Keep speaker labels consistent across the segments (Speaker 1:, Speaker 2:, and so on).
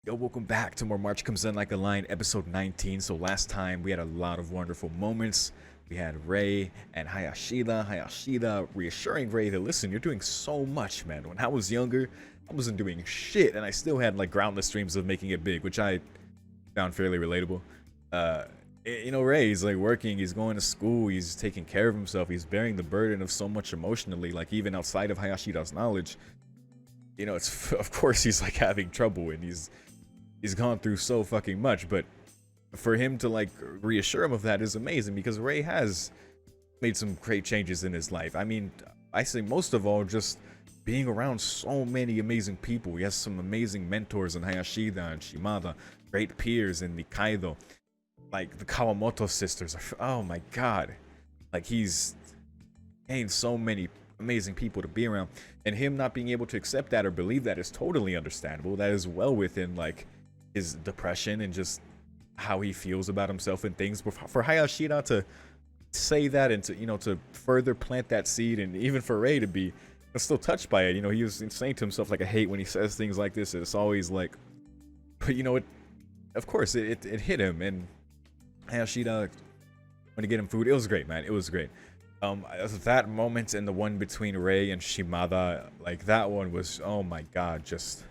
Speaker 1: Yo, welcome back to more March Comes In Like a Lion, episode 19. So last time we had a lot of wonderful moments. We had Ray and Hayashida reassuring Ray that, listen, you're doing so much, man. When I was younger, I wasn't doing shit, and I still had like groundless dreams of making it big, which I found fairly relatable. Uh, Ray, he's like working, he's going to school, he's taking care of himself, he's bearing the burden of so much emotionally, like even outside of Hayashida's knowledge. It's of course he's like having trouble, and he's gone through so fucking much, but for him to like reassure him of that is amazing because Ray has made some great changes in his life. I mean, I say most of all just being around so many amazing people. He has some amazing mentors in Hayashida and Shimada, great peers in Nikaido, like the Kawamoto sisters. Oh my god. Like he's gained so many amazing people to be around, and him not being able to accept that or believe that is totally understandable. That is well within like his depression and just how he feels about himself and things. But for Hayashida to say that and to to further plant that seed, and even for Ray to be still touched by it, he was saying to himself like, I hate when he says things like this. It's always like, but it, of course it hit him, and Hayashida when to get him food, it was great, man. It was great. That moment and the one between Ray and Shimada, like that one was, oh my god, just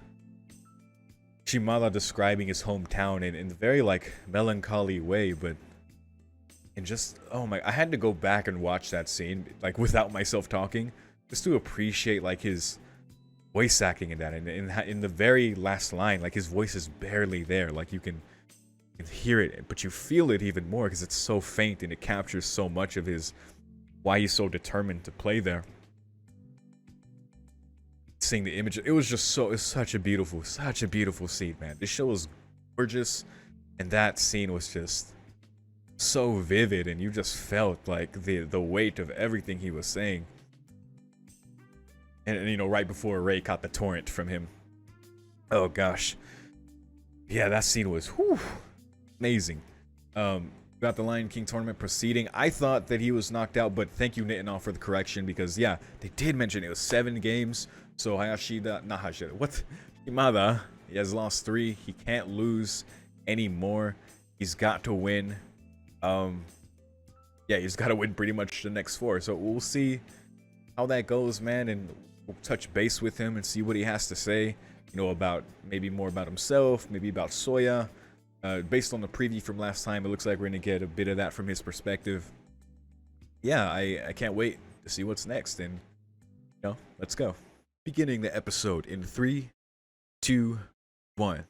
Speaker 1: Shimada describing his hometown in a very like melancholy way, but and just, oh my, I had to go back and watch that scene like without myself talking just to appreciate like his voice acting in that, and in the very last line, like his voice is barely there, like you can hear it, but you feel it even more because it's so faint and it captures so much of his why he's so determined to play there. Seeing the image, it was just so, it's such a beautiful scene, man. This show was gorgeous, and that scene was just so vivid, and you just felt like the weight of everything he was saying. And right before Ray caught the torrent from him, oh gosh, yeah, that scene was amazing. Got the Lion King tournament proceeding. I thought that he was knocked out, but thank you, Nitanoff, for the correction, because yeah, they did mention it was 7 games. So Shimada, he has lost 3. He can't lose anymore. He's got to win. Yeah, he's got to win pretty much the next 4. So we'll see how that goes, man, and we'll touch base with him and see what he has to say. About maybe more about himself, maybe about Soya. Based on the preview from last time, it looks like we're gonna get a bit of that from his perspective. Yeah, I can't wait to see what's next, and let's go. Beginning the episode in 3, 2, 1.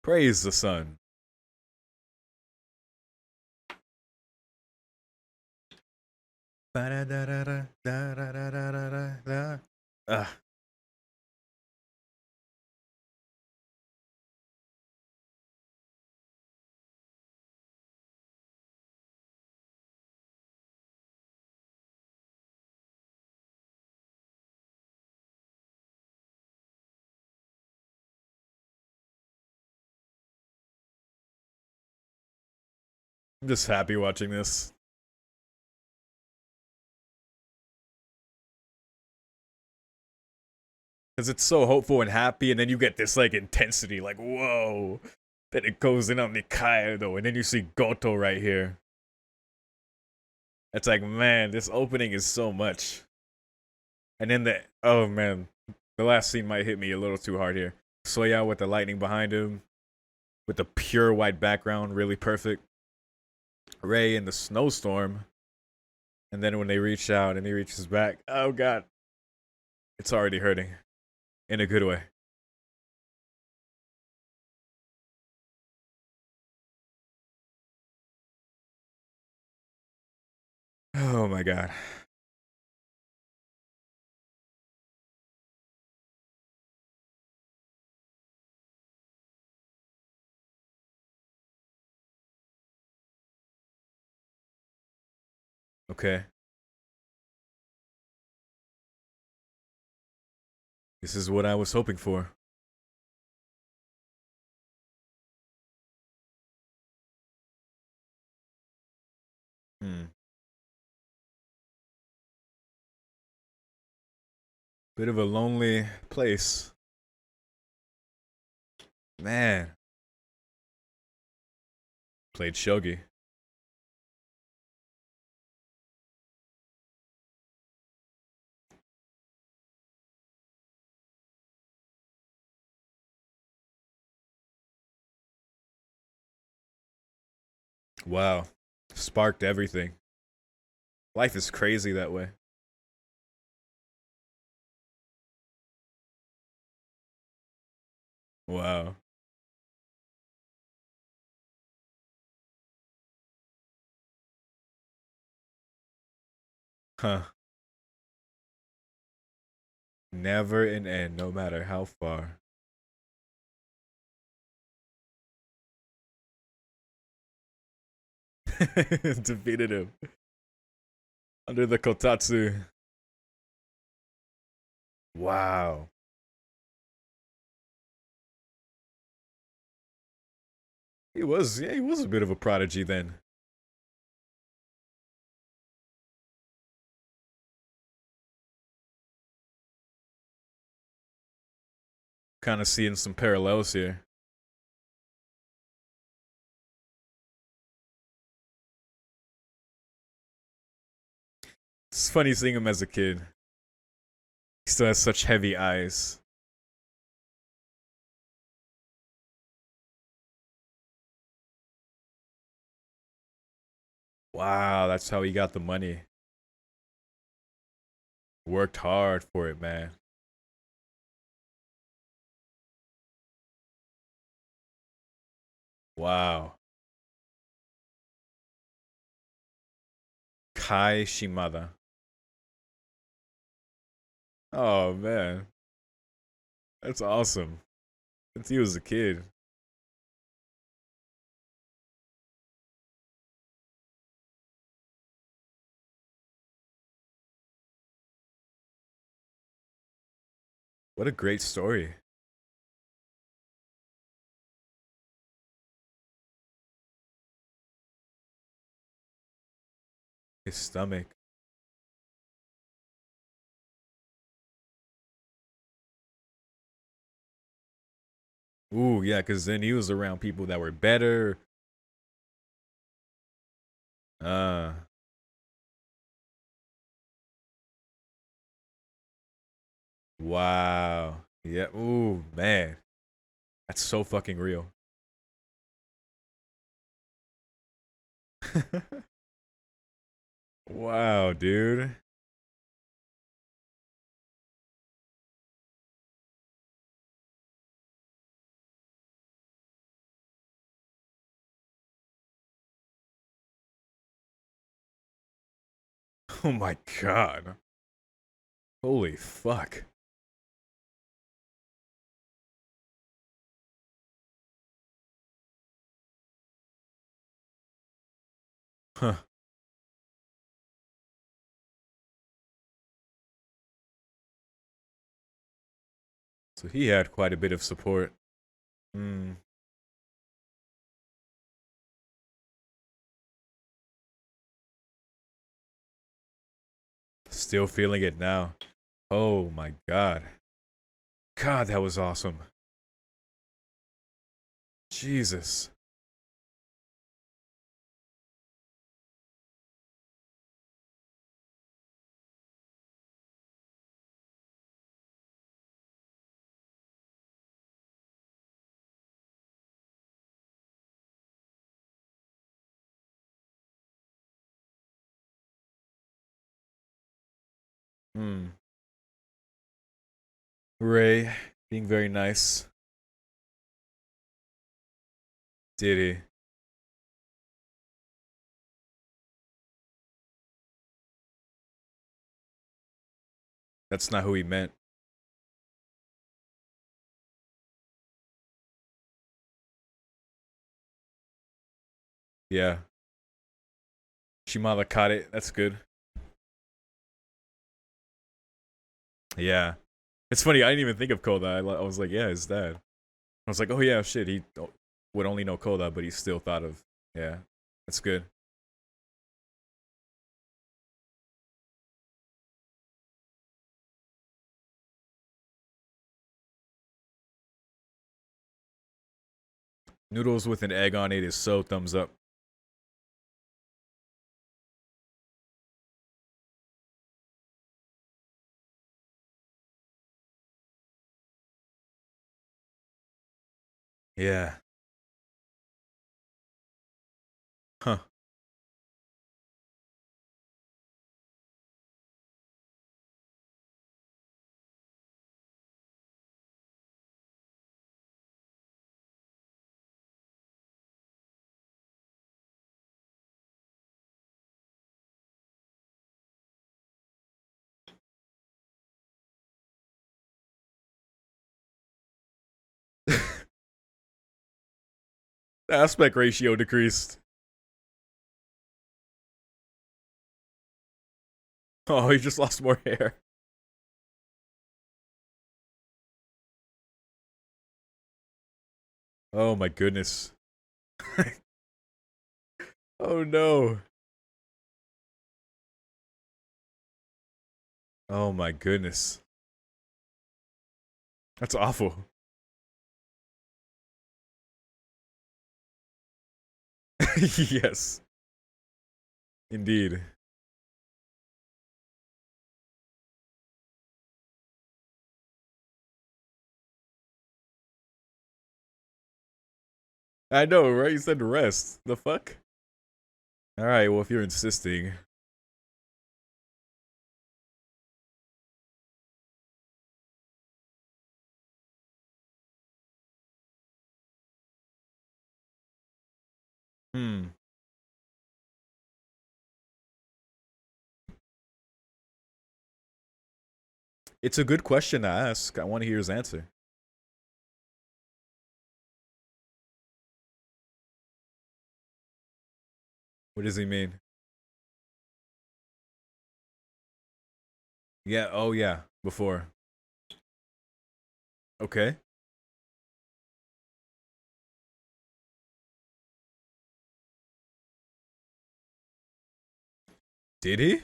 Speaker 1: Praise the sun. I'm just happy watching this. Because it's so hopeful and happy, and then you get this like intensity, like whoa. Then it goes in on Nikaido, and then you see Goto right here. It's like, man, this opening is so much. And then oh man, the last scene might hit me a little too hard here. Soya with the lightning behind him, with the pure white background, really perfect. Ray in the snowstorm, and then when they reach out and he reaches back, oh god, it's already hurting, in a good way. Oh my god. Okay. This is what I was hoping for. Hmm. Bit of a lonely place. Man. Played shogi. Wow. Sparked everything. Life is crazy that way. Wow. Huh. Never an end, no matter how far. Defeated him. Under the kotatsu. Wow. He was a bit of a prodigy then. Kind of seeing some parallels here. It's funny seeing him as a kid. He still has such heavy eyes. Wow, that's how he got the money. Worked hard for it, man. Wow. Kai Shimada. Oh man, that's awesome. Since he was a kid. What a great story. His stomach. Ooh, yeah, because then he was around people that were better. Uh, wow. Yeah. Ooh, man. That's so fucking real. Wow, dude. Oh my god. Holy fuck. Huh. So he had quite a bit of support. Hmm. Still feeling it now. Oh my god. God, that was awesome. Jesus. Hmm. Ray being very nice. Did he? That's not who he meant. Yeah. Shimada caught it. That's good. Yeah. It's funny. I didn't even think of Koda. I was like, yeah, his dad. I was like, oh yeah, shit. He would only know Koda, but he still thought of. Yeah. That's good. Noodles with an egg on it is so thumbs up. Yeah. Huh. The aspect ratio decreased. Oh, he just lost more hair. Oh my goodness. Oh no. Oh my goodness. That's awful. Yes. Indeed. I know, right? You said rest. The fuck? Alright, well, if you're insisting. Hmm. It's a good question to ask. I want to hear his answer. What does he mean? Yeah, oh yeah, before. Okay. Did he?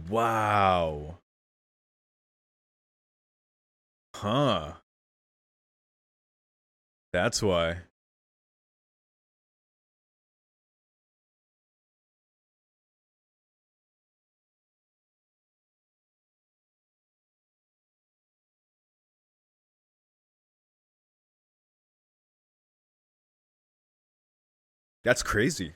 Speaker 1: Wow. Huh. That's why. That's crazy.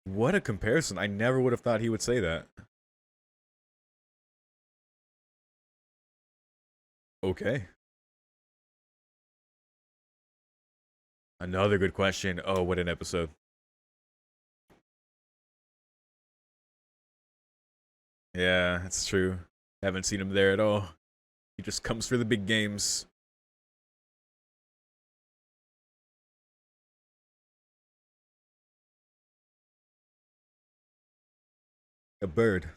Speaker 1: What a comparison. I never would have thought he would say that. Okay. Another good question. Oh, what an episode. Yeah, it's true. Haven't seen him there at all. He just comes for the big games. A bird.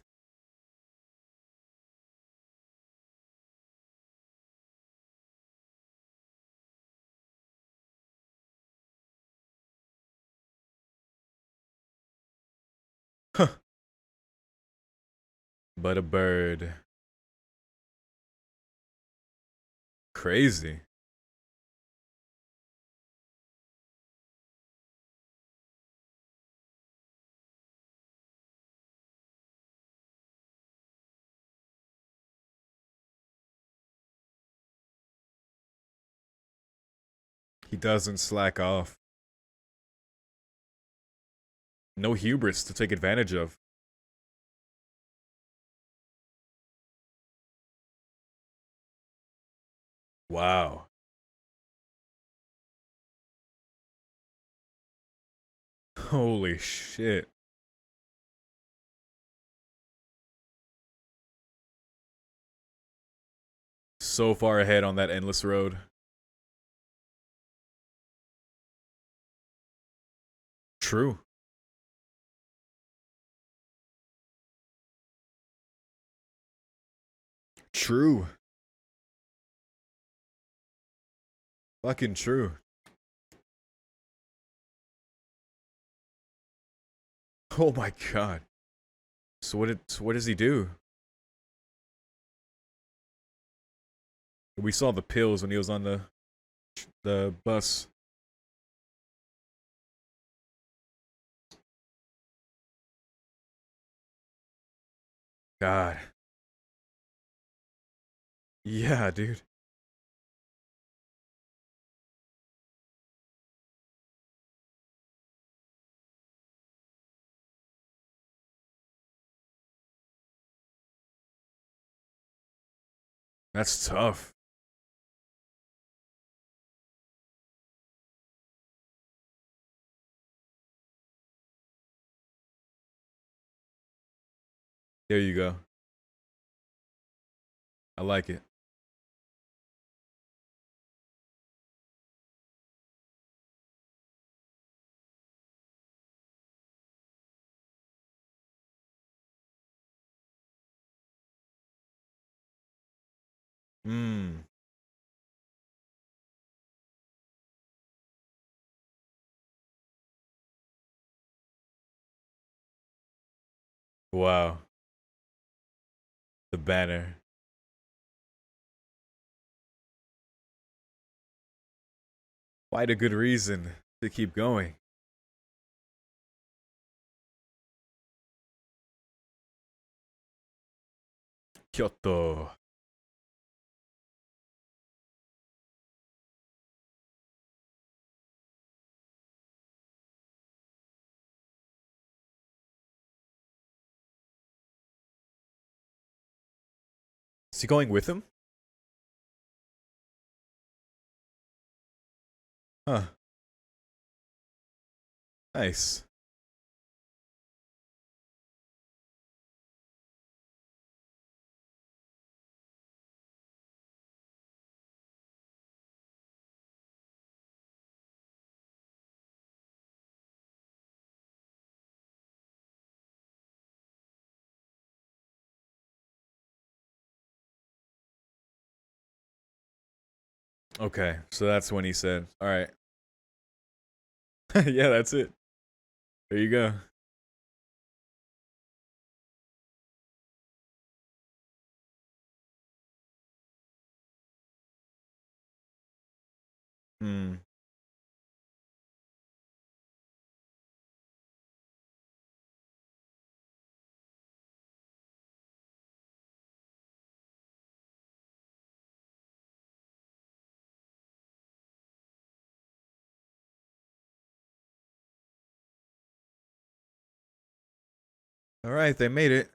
Speaker 1: Huh. But a bird. Crazy. He doesn't slack off. No hubris to take advantage of. Wow. Holy shit. So far ahead on that endless road. True. True. Fucking true. Oh my god. So what does he do? We saw the pills when he was on the bus. God. Yeah, dude. That's tough. There you go. I like it. Mmm. Wow. The banner. Quite a good reason to keep going. Kyoto. Is he going with him? Huh. Nice. Okay, so that's when he said, all right. Yeah, that's it. There you go. Hmm. All right, they made it.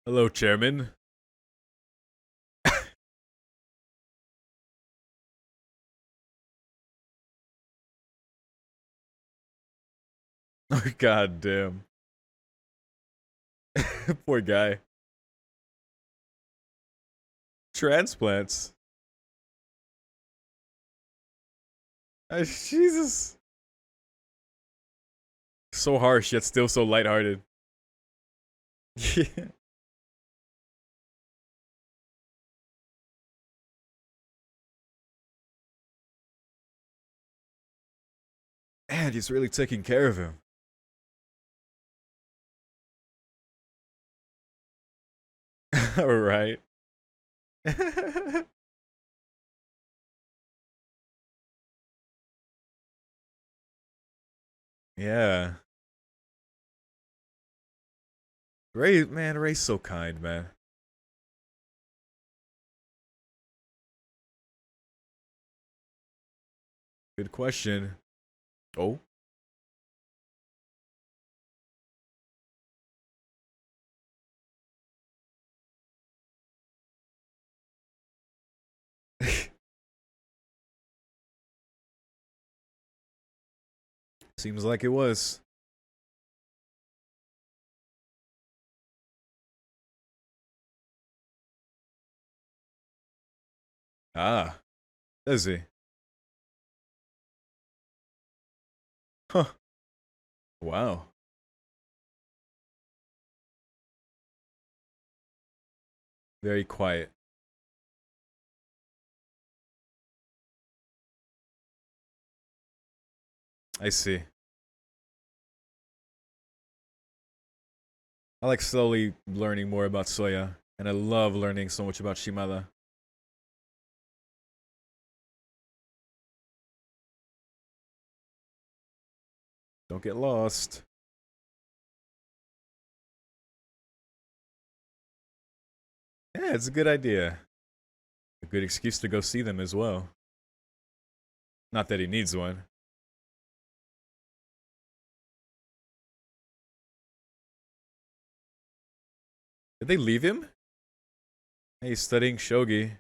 Speaker 1: Hello, Chairman. Oh, god damn. Poor guy. Transplants. Jesus. So harsh, yet still so lighthearted. Yeah. Man, he's really taking care of him. All right. Yeah. Ray, man, Ray's so kind, man. Good question. Oh. Seems like it was. Ah, does he? Huh. Wow. Very quiet. I see. I like slowly learning more about Soya, and I love learning so much about Shimada. Don't get lost. Yeah, it's a good idea. A good excuse to go see them as well. Not that he needs one. Did they leave him? Hey, he's studying shogi.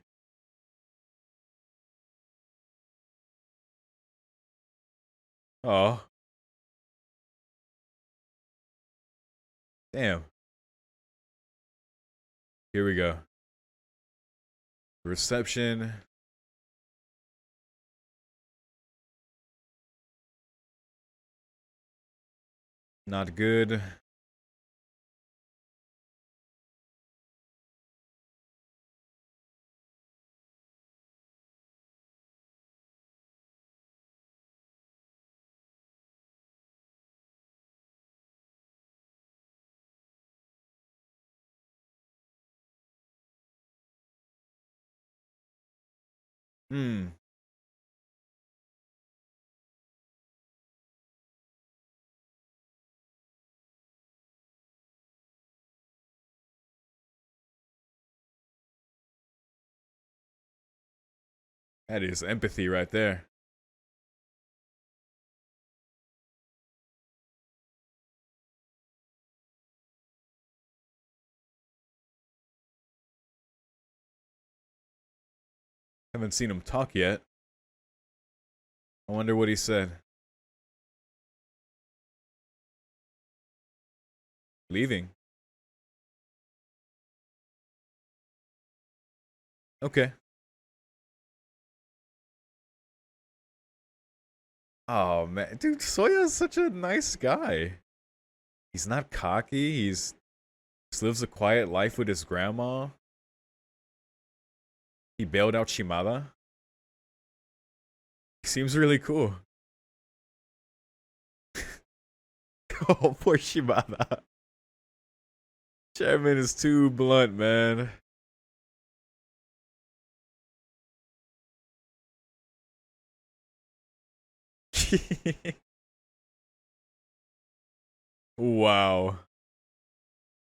Speaker 1: Oh, damn. Here we go. Reception. Not good. Hmm. That is empathy right there. Haven't seen him talk yet. I wonder what he said. Leaving. Okay. Oh man, dude, Soya is such a nice guy. He's not cocky. He's just lives a quiet life with his grandma. He bailed out Shimada. He seems really cool. Oh, poor Shimada. Chairman is too blunt, man. Wow.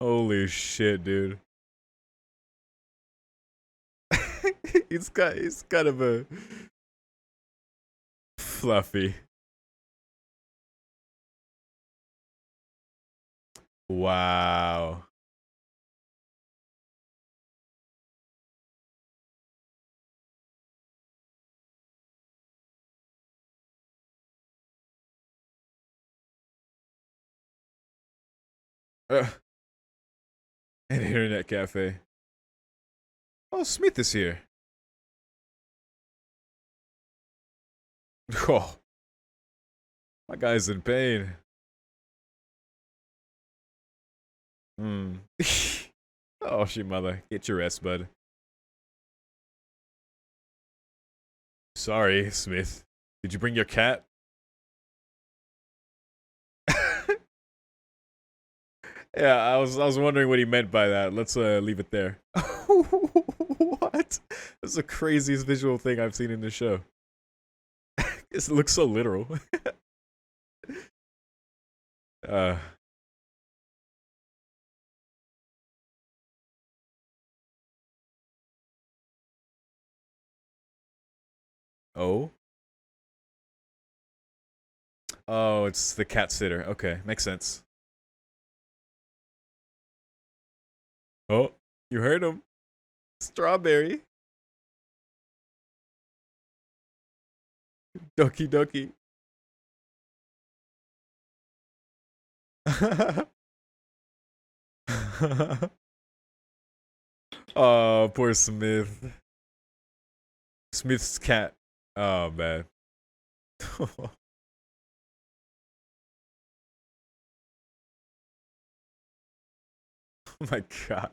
Speaker 1: Holy shit, dude. He's kind of a fluffy. Wow. Uh, an internet cafe. Oh, Smith is here. Oh, my guy's in pain. Hmm. Oh, Shimada, get your rest, bud. Sorry, Smith. Did you bring your cat? Yeah, I was wondering what he meant by that. Let's leave it there. What? That's the craziest visual thing I've seen in the show. It looks so literal. uh oh. Oh, it's the cat sitter. Okay, makes sense. Oh, you heard him. Strawberry. Doki doki. Oh, poor Smith. Smith's cat. Oh man. Oh my god.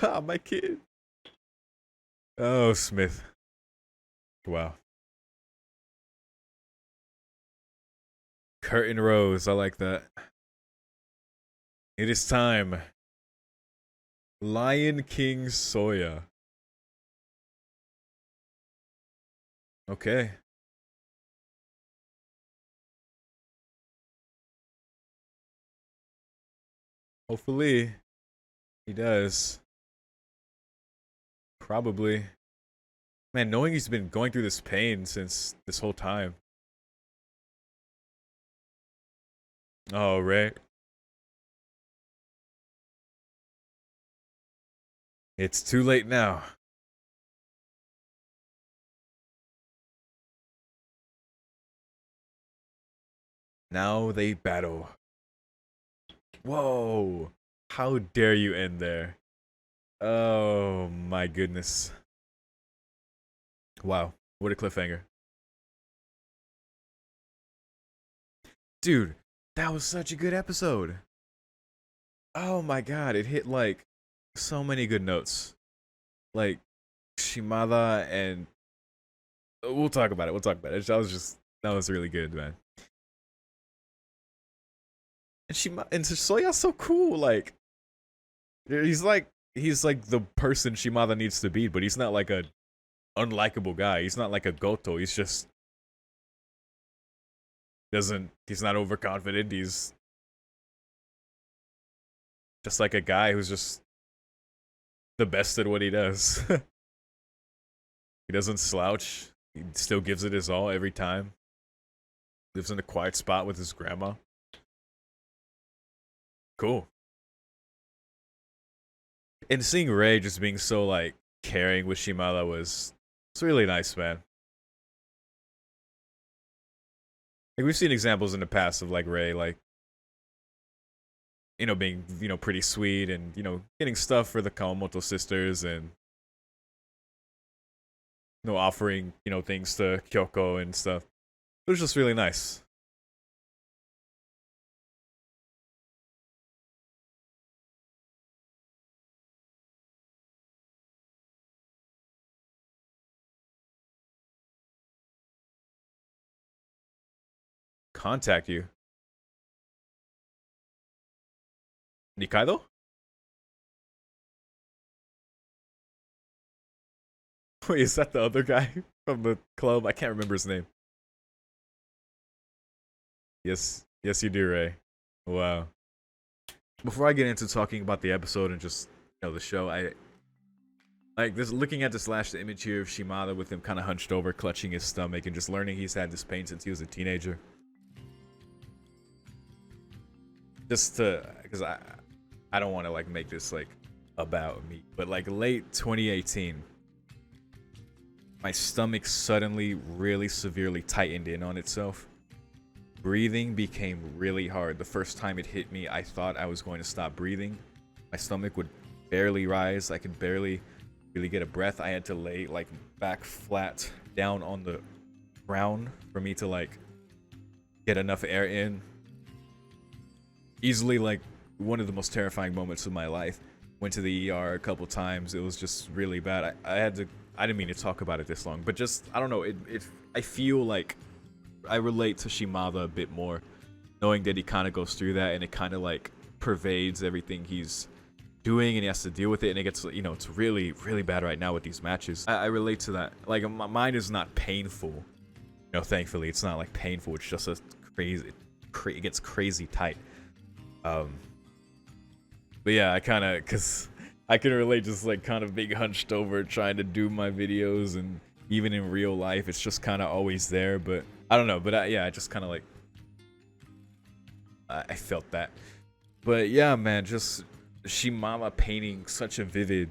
Speaker 1: Oh, my kid. Oh, Smith. Wow. Curtain rose. I like that. It is time. Lion King Soya. Okay. Hopefully he does. Probably. Man, knowing he's been going through this pain since this whole time. Oh, right. It's too late now. Now they battle. Whoa. How dare you end there? Oh my goodness. Wow. What a cliffhanger. Dude, that was such a good episode. Oh my god, it hit like so many good notes. Like Shimada and we'll talk about it. We'll talk about it. That was really good, man. And Soya's so cool. Like he's like the person Shimada needs to be, but he's not like a unlikable guy. He's not like a Goto. He's just he's not overconfident. He's just like a guy who's just the best at what he does. He doesn't slouch. He still gives it his all every time. Lives in a quiet spot with his grandma. Cool. And seeing Ray just being so like caring with Shimada it's really nice, man. Like we've seen examples in the past of like Ray like being, pretty sweet and, getting stuff for the Kawamoto sisters and offering, things to Kyoko and stuff. It was just really nice. Contact you. Nikaido? Wait, is that the other guy from the club? I can't remember his name. Yes, yes, you do, Ray. Wow. Before I get into talking about the episode and just the show, I like this. Looking at this last image here of Shimada with him kind of hunched over, clutching his stomach, and just learning he's had this pain since he was a teenager. Just because I don't want to like make this like about me, but like late 2018. My stomach suddenly really severely tightened in on itself. Breathing became really hard. The first time it hit me, I thought I was going to stop breathing. My stomach would barely rise. I could barely really get a breath. I had to lay like back flat down on the ground for me to like get enough air in. Easily like one of the most terrifying moments of my life. Went to the ER a couple times. It was just really bad. I didn't mean to talk about it this long, but just I don't know. I feel like I relate to Shimada a bit more, knowing that he kind of goes through that and it kind of like pervades everything he's doing and he has to deal with it, and it gets it's really really bad right now with these matches. I relate to that. Like my mind is not painful, thankfully it's not like painful. It's just a crazy, it gets crazy tight. But yeah, because I can relate just like kind of being hunched over trying to do my videos, and even in real life it's just kind of always there. But I don't know, but I just kind of like I felt that. But yeah, man, just Shimada painting such a vivid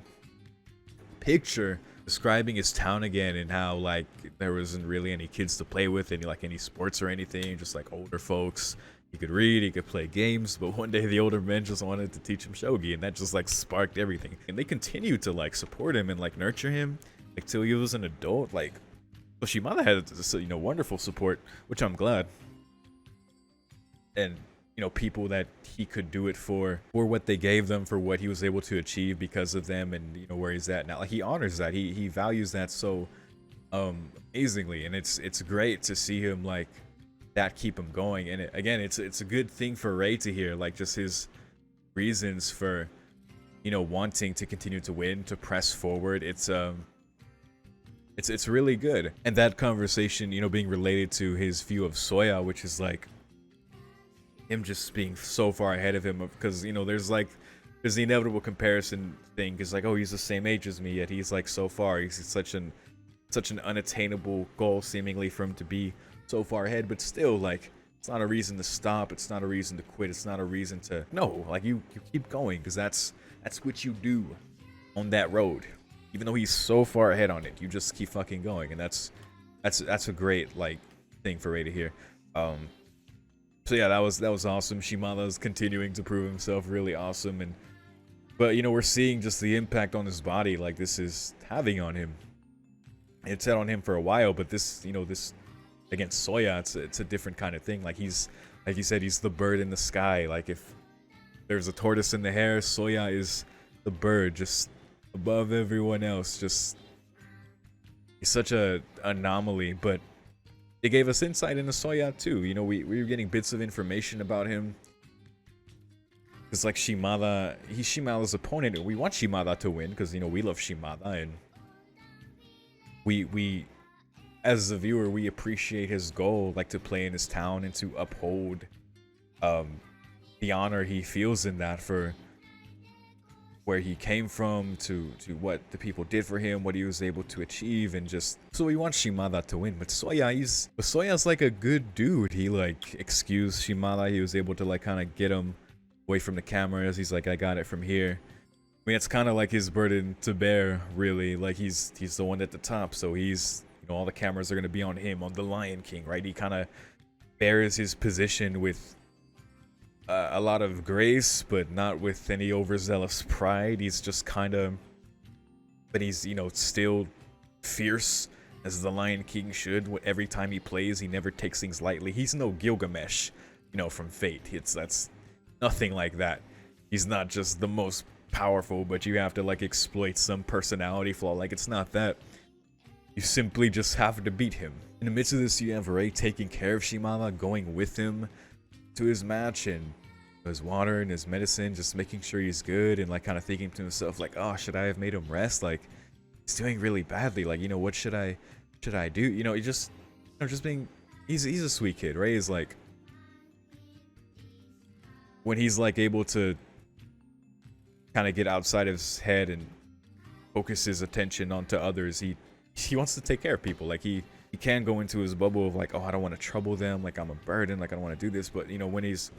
Speaker 1: picture describing his town again, and how like there wasn't really any kids to play with, any sports or anything, just like older folks. He could read, he could play games, but one day the older men just wanted to teach him shogi, and that just like sparked everything. And they continued to like support him and like nurture him like till he was an adult. Like, so Shimada had this, wonderful support, which I'm glad. And people that he could do it for what they gave them, for what he was able to achieve because of them, and where he's at now. Like he honors that, he values that so amazingly, and it's great to see him like that keep him going. And again, it's a good thing for Ray to hear, like just his reasons for wanting to continue to win, to press forward. It's really good. And that conversation, being related to his view of Soya, which is like him just being so far ahead of him, because there's the inevitable comparison thing, because like, oh, he's the same age as me, yet he's like so far. He's such an unattainable goal seemingly for him to be so far ahead, but still, like, it's not a reason to stop, it's not a reason to quit, it's not a reason to no, like you keep going, because that's what you do on that road. Even though he's so far ahead on it, you just keep fucking going, and that's a great like thing for Ray to hear. So yeah, that was awesome. Shimada's continuing to prove himself, really awesome. But we're seeing just the impact on his body like this is having on him. It's had on him for a while, but this against Soya, it's a different kind of thing. Like he's, like you said, he's the bird in the sky. Like if there's a tortoise in the hair, Soya is the bird, just above everyone else. Just he's such a anomaly, but it gave us insight into Soya too. We were getting bits of information about him. It's like Shimada, he's Shimada's opponent, and we want Shimada to win because we love Shimada, and we as a viewer, we appreciate his goal, like to play in his town and to uphold the honor he feels in that, for where he came from, to what the people did for him, what he was able to achieve, and just so we want Shimada to win. But Soya's like a good dude. He like excused Shimada. He was able to like kind of get him away from the cameras. He's like, I got it from here. I mean, it's kind of like his burden to bear, really. Like he's the one at the top, so he's all the cameras are gonna be on him, on the Lion King, right? He kind of bears his position with a lot of grace, but not with any overzealous pride. He's just kind of, but he's still fierce, as the Lion King should. Every time he plays, he never takes things lightly. He's no Gilgamesh, from Fate. That's nothing like that. He's not just the most powerful, but you have to like exploit some personality flaw. Like, it's not that. You simply just have to beat him. In the midst of this, you have Ray taking care of Shimada, going with him to his match, and his water and his medicine, just making sure he's good, and like kind of thinking to himself like, oh, should I have made him rest? Like, he's doing really badly. Like, what should I do? He just being, he's a sweet kid. Ray is like, when he's like able to kind of get outside of his head and focus his attention onto others, he wants to take care of people. Like he can go into his bubble of like, oh, I don't want to trouble them, like I'm a burden, like I don't want to do this. But when he's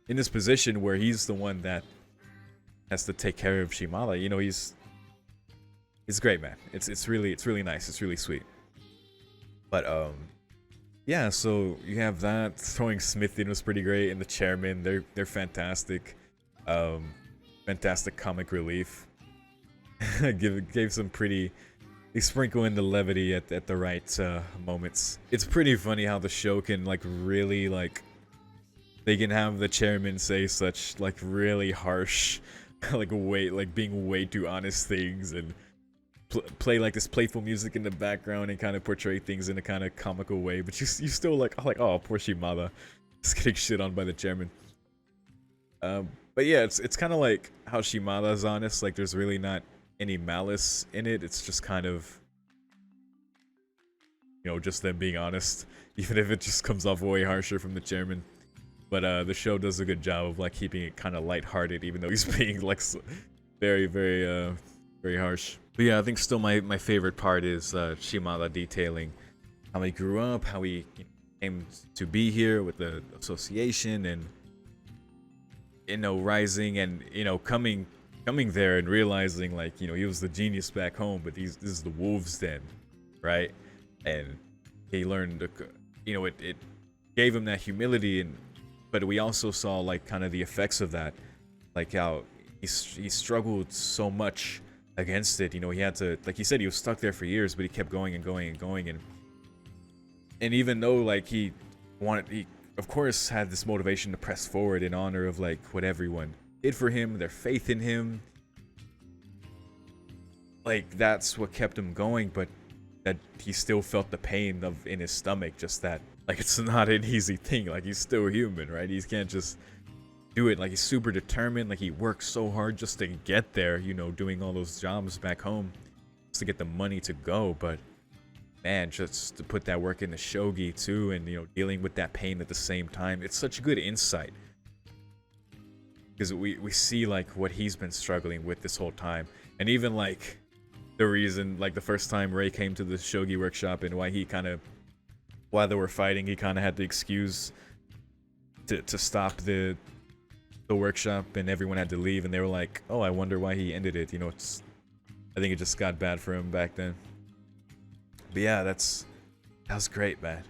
Speaker 1: in this position where he's the one that has to take care of Shimada, he's great, man. It's really nice. It's really sweet. But yeah, so you have that. Throwing Smith in was pretty great, and the chairman, they're fantastic. Fantastic comic relief. gave some pretty, they sprinkle in the levity at the right moments. It's pretty funny how the show can like really like, they can have the chairman say such like really harsh like being way too honest things, and play like this playful music in the background and kind of portray things in a kind of comical way, but you still like, oh, poor Shimada, just getting shit on by the chairman. But yeah, it's kind of like how Shimada's honest. Like, there's really not any malice in it. It's just kind of, just them being honest, even if it just comes off way harsher from the chairman. But the show does a good job of like keeping it kind of lighthearted, even though he's being like very, very, very harsh. But yeah, I think still my favorite part is Shimada detailing how he grew up, how he came to be here with the association, and rising and coming there and realizing like he was the genius back home, but this is the wolves den, right? And he learned it gave him that humility, but we also saw like kind of the effects of that, like how he struggled so much against it. He had to, like he said, he was stuck there for years, but he kept going and going and going, and even though like he of course had this motivation to press forward in honor of like what everyone did for him, their faith in him, like that's what kept him going. But that he still felt the pain of in his stomach. Just that, like, it's not an easy thing. Like, he's still human, right? He can't just do it. Like, he's super determined. Like, he works so hard just to get there, you know, doing all those jobs back home just to get the money to go. But man, just to put that work in the shogi too, and you know, dealing with that pain at the same time, it's such good insight, because we see like what he's been struggling with this whole time. And even like the reason, like the first time Ray came to the shogi workshop and why he kind of, while they were fighting, he kind of had to excuse to stop the workshop, and everyone had to leave, and they were like, oh, I wonder why he ended it, you know. I think it just got bad for him back then. But yeah, that was great, man.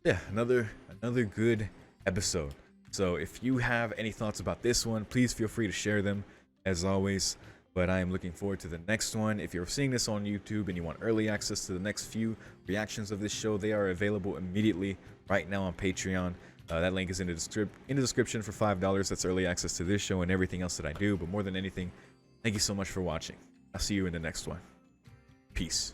Speaker 1: Yeah, another good episode. So if you have any thoughts about this one, please feel free to share them as always. But I am looking forward to the next one. If you're seeing this on YouTube and you want early access to the next few reactions of this show, they are available immediately right now on Patreon. That link is in the description for $5. That's early access to this show and everything else that I do. But more than anything, thank you so much for watching. I'll see you in the next one. Peace.